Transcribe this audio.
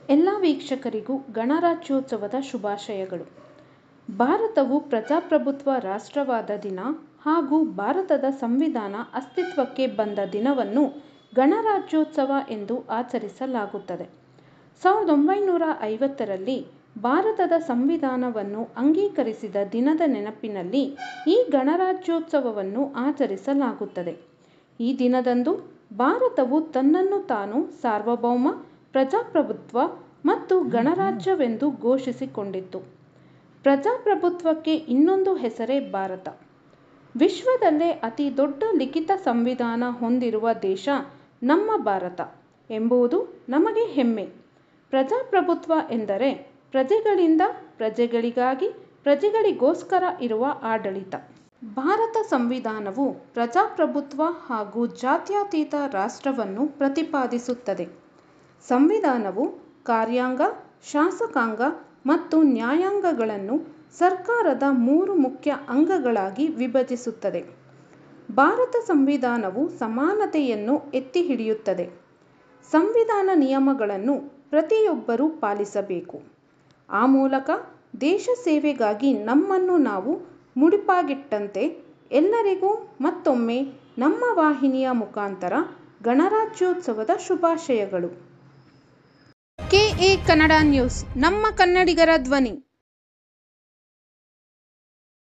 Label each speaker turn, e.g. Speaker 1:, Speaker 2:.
Speaker 1: ಎಲ್ಲ ವೀಕ್ಷಕರಿಗೂ ಗಣರಾಜ್ಯೋತ್ಸವದ ಶುಭಾಶಯಗಳು. ಭಾರತವು ಪ್ರಜಾಪ್ರಭುತ್ವ ರಾಷ್ಟ್ರವಾದ ದಿನ ಹಾಗೂ ಭಾರತದ ಸಂವಿಧಾನ ಅಸ್ತಿತ್ವಕ್ಕೆ ಬಂದ ದಿನವನ್ನು ಗಣರಾಜ್ಯೋತ್ಸವ ಎಂದು ಆಚರಿಸಲಾಗುತ್ತದೆ. 1950ರಲ್ಲಿ ಭಾರತದ ಸಂವಿಧಾನವನ್ನು ಅಂಗೀಕರಿಸಿದ ದಿನದ ನೆನಪಿನಲ್ಲಿ ಈ ಗಣರಾಜ್ಯೋತ್ಸವವನ್ನು ಆಚರಿಸಲಾಗುತ್ತದೆ. ಈ ದಿನದಂದು ಭಾರತವು ತನ್ನನ್ನು ತಾನು ಸಾರ್ವಭೌಮ, ಪ್ರಜಾಪ್ರಭುತ್ವ ಮತ್ತು ಗಣರಾಜ್ಯವೆಂದು ಘೋಷಿಸಿಕೊಂಡಿತು. ಪ್ರಜಾಪ್ರಭುತ್ವಕ್ಕೆ ಇನ್ನೊಂದು ಹೆಸರೇ ಭಾರತ. ವಿಶ್ವದಲ್ಲೇ ಅತಿ ದೊಡ್ಡ ಲಿಖಿತ ಸಂವಿಧಾನ ಹೊಂದಿರುವ ದೇಶ ನಮ್ಮ ಭಾರತ ಎಂಬುದು ನಮಗೆ ಹೆಮ್ಮೆ. ಪ್ರಜಾಪ್ರಭುತ್ವ ಎಂದರೆ ಪ್ರಜೆಗಳಿಂದ, ಪ್ರಜೆಗಳಿಗಾಗಿ, ಪ್ರಜೆಗಳಿಗೋಸ್ಕರ ಇರುವ ಆಡಳಿತ. ಭಾರತ ಸಂವಿಧಾನವು ಪ್ರಜಾಪ್ರಭುತ್ವ ಹಾಗೂ ಜಾತ್ಯತೀತ ರಾಷ್ಟ್ರವನ್ನು ಪ್ರತಿಪಾದಿಸುತ್ತದೆ. ಸಂವಿಧಾನವು ಕಾರ್ಯಾಂಗ, ಶಾಸಕಾಂಗ ಮತ್ತು ನ್ಯಾಯಾಂಗಗಳನ್ನು ಸರ್ಕಾರದ 3 ಮುಖ್ಯ ಅಂಗಗಳಾಗಿ ವಿಭಜಿಸುತ್ತದೆ. ಭಾರತ ಸಂವಿಧಾನವು ಸಮಾನತೆಯನ್ನು ಎತ್ತಿ ಹಿಡಿಯುತ್ತದೆ. ಸಂವಿಧಾನ ನಿಯಮಗಳನ್ನು ಪ್ರತಿಯೊಬ್ಬರೂ ಪಾಲಿಸಬೇಕು. ಆ ಮೂಲಕ ದೇಶ ಸೇವೆಗಾಗಿ ನಮ್ಮನ್ನು ನಾವು ಮುಡಿಪಾಗಿಟ್ಟಂತೆ ಎಲ್ಲರಿಗೂ ಮತ್ತೊಮ್ಮೆ ನಮ್ಮ ವಾಹಿನಿಯ ಮುಖಾಂತರ ಗಣರಾಜ್ಯೋತ್ಸವದ ಶುಭಾಶಯಗಳು.
Speaker 2: ಕೆಎ ಕನ್ನಡ ನ್ಯೂಸ್, ನಮ್ಮ ಕನ್ನಡಿಗರ ಧ್ವನಿ.